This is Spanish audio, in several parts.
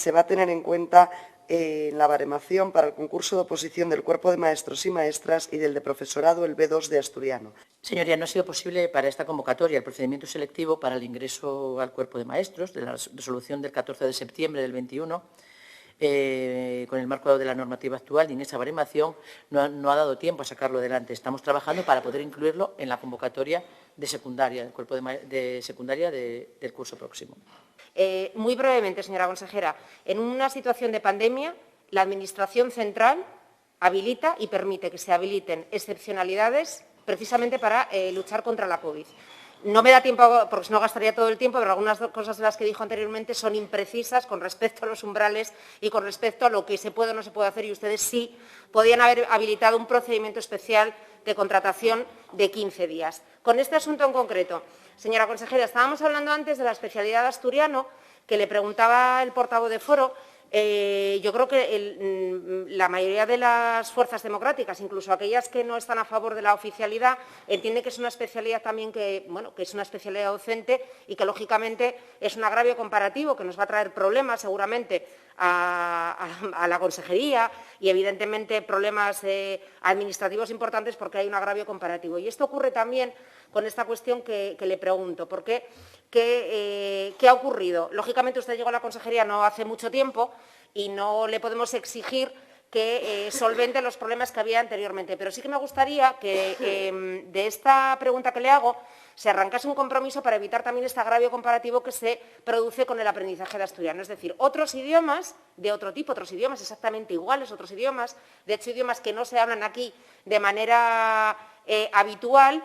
se va a tener en cuenta en la baremación para el concurso de oposición del cuerpo de maestros y maestras y del de profesorado, el B2 de asturiano. Señoría, no ha sido posible para esta convocatoria el procedimiento selectivo para el ingreso al cuerpo de maestros de la resolución del 14 de septiembre del 21, con el marco de la normativa actual, y en esa baremación no ha dado tiempo a sacarlo adelante. Estamos trabajando para poder incluirlo en la convocatoria de secundaria, del cuerpo de secundaria del curso próximo. Muy brevemente, señora consejera, en una situación de pandemia, la Administración central habilita y permite que se habiliten excepcionalidades precisamente para luchar contra la COVID. No me da tiempo, porque si no gastaría todo el tiempo, pero algunas cosas de las que dijo anteriormente son imprecisas con respecto a los umbrales y con respecto a lo que se puede o no se puede hacer, y ustedes sí podían haber habilitado un procedimiento especial de contratación de 15 días. Con este asunto en concreto, señora consejera, estábamos hablando antes de la especialidad de asturiano, que le preguntaba el portavoz de Foro. Yo creo que la mayoría de las fuerzas democráticas, incluso aquellas que no están a favor de la oficialidad, entienden que es una especialidad también que es una especialidad docente y que, lógicamente, es un agravio comparativo que nos va a traer problemas, seguramente, a la consejería y, evidentemente, problemas administrativos importantes porque hay un agravio comparativo. Y esto ocurre también con esta cuestión que le pregunto. ¿Por qué? ¿Qué ha ocurrido? Lógicamente, usted llegó a la consejería no hace mucho tiempo y no le podemos exigir que solvente los problemas que había anteriormente. Pero sí que me gustaría que de esta pregunta que le hago se arrancase un compromiso para evitar también este agravio comparativo que se produce con el aprendizaje de asturiano. Es decir, otros idiomas de otro tipo, otros idiomas exactamente iguales, otros idiomas, de hecho idiomas que no se hablan aquí de manera habitual,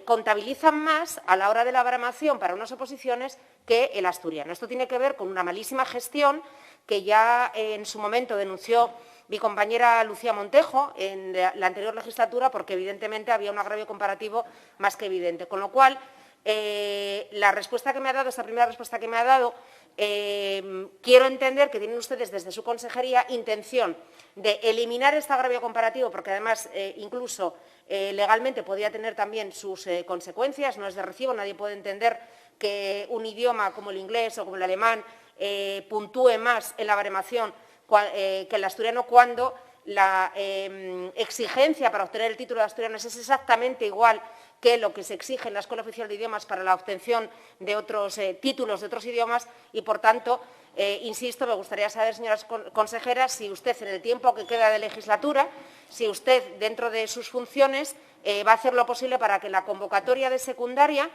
contabilizan más a la hora de la baremación para unas oposiciones que el asturiano. Esto tiene que ver con una malísima gestión que ya en su momento denunció mi compañera Lucía Montejo en la anterior legislatura, porque evidentemente había un agravio comparativo más que evidente. Con lo cual, la respuesta que me ha dado, esta primera respuesta que me ha dado, quiero entender que tienen ustedes desde su consejería intención de eliminar este agravio comparativo, porque además incluso legalmente podría tener también sus consecuencias, no es de recibo, nadie puede entender que un idioma como el inglés o como el alemán puntúe más en la baremación que el asturiano, cuando la exigencia para obtener el título de asturiano es exactamente igual que lo que se exige en la Escuela Oficial de Idiomas para la obtención de otros títulos de otros idiomas y, por tanto, insisto, me gustaría saber, señora consejera, si usted, en el tiempo que queda de legislatura, si usted, dentro de sus funciones, va a hacer lo posible para que la convocatoria de secundaria,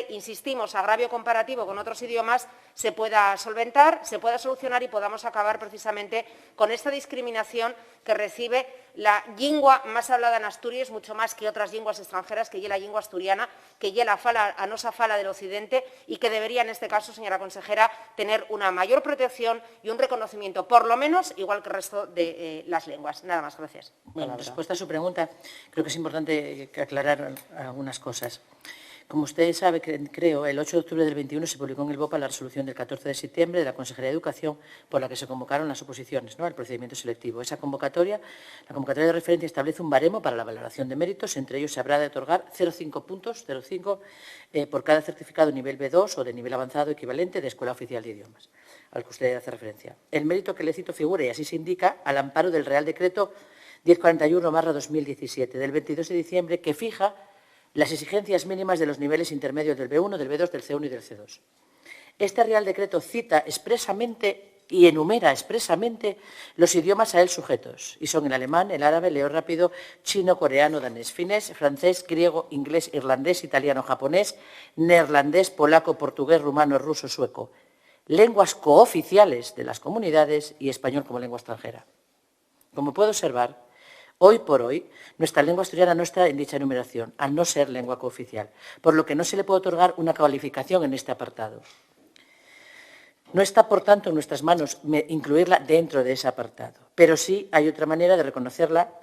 insistimos, agravio comparativo con otros idiomas, se pueda solventar, se pueda solucionar y podamos acabar precisamente con esta discriminación que recibe la lengua más hablada en Asturias, mucho más que otras lenguas extranjeras, que es la lengua asturiana, que es la fala a nosa fala del occidente y que debería, en este caso, señora consejera, tener una mayor protección y un reconocimiento, por lo menos, igual que el resto de las lenguas. Nada más, gracias. Bueno, en respuesta a su pregunta, creo que es importante aclarar algunas cosas. Como usted sabe, creo, el 8 de octubre del 21 se publicó en el BOPA la resolución del 14 de septiembre de la Consejería de Educación por la que se convocaron las oposiciones, al procedimiento selectivo. Esa convocatoria, la convocatoria de referencia, establece un baremo para la valoración de méritos. Entre ellos se habrá de otorgar 0,5 puntos, 0,5 por cada certificado nivel B2 o de nivel avanzado equivalente de Escuela Oficial de Idiomas, al que usted hace referencia. El mérito que le cito figura, y así se indica, al amparo del Real Decreto 1041/2017 del 22 de diciembre, que fija las exigencias mínimas de los niveles intermedios del B1, del B2, del C1 y del C2. Este Real Decreto cita expresamente y enumera expresamente los idiomas a él sujetos, y son el alemán, el árabe, leo rápido, chino, coreano, danés, finés, francés, griego, inglés, irlandés, italiano, japonés, neerlandés, polaco, portugués, rumano, ruso, sueco, lenguas cooficiales de las comunidades y español como lengua extranjera. Como puede observar, hoy por hoy, nuestra lengua asturiana no está en dicha enumeración, al no ser lengua cooficial, por lo que no se le puede otorgar una calificación en este apartado. No está, por tanto, en nuestras manos incluirla dentro de ese apartado, pero sí hay otra manera de reconocerla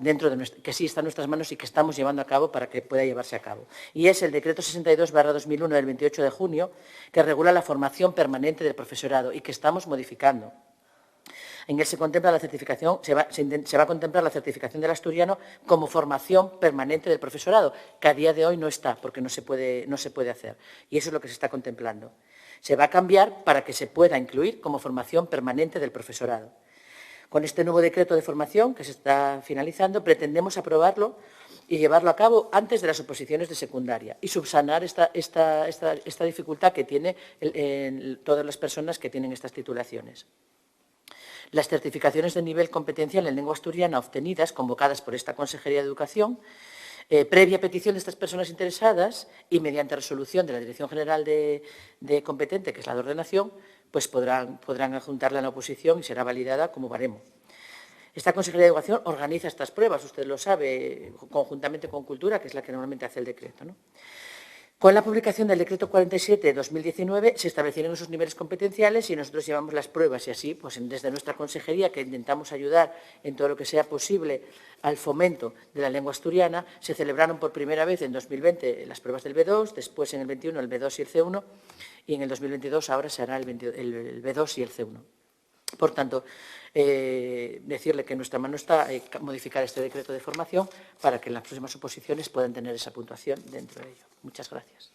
que sí está en nuestras manos y que estamos llevando a cabo para que pueda llevarse a cabo. Y es el Decreto 62/2001 del 28 de junio, que regula la formación permanente del profesorado y que estamos modificando. En él se contempla la certificación, se va a contemplar la certificación del asturiano como formación permanente del profesorado, que a día de hoy no está, porque no se puede hacer. Y eso es lo que se está contemplando. Se va a cambiar para que se pueda incluir como formación permanente del profesorado. Con este nuevo decreto de formación que se está finalizando, pretendemos aprobarlo y llevarlo a cabo antes de las oposiciones de secundaria y subsanar esta dificultad que tienen todas las personas que tienen estas titulaciones. Las certificaciones de nivel competencial en lengua asturiana obtenidas, convocadas por esta Consejería de Educación, previa petición de estas personas interesadas y mediante resolución de la Dirección General de competente, que es la de ordenación, pues podrán adjuntarla en la oposición y será validada como baremo. Esta Consejería de Educación organiza estas pruebas, usted lo sabe, conjuntamente con Cultura, que es la que normalmente hace el decreto, ¿no? Con la publicación del Decreto 47 de 2019 se establecieron esos niveles competenciales y nosotros llevamos las pruebas y así, pues desde nuestra consejería, que intentamos ayudar en todo lo que sea posible al fomento de la lengua asturiana, se celebraron por primera vez en 2020 las pruebas del B2, después en el 21 el B2 y el C1 y en el 2022 ahora se hará el B2 y el C1. Por tanto, decirle que en nuestra mano está modificar este decreto de formación para que en las próximas oposiciones puedan tener esa puntuación dentro de ello. Muchas gracias.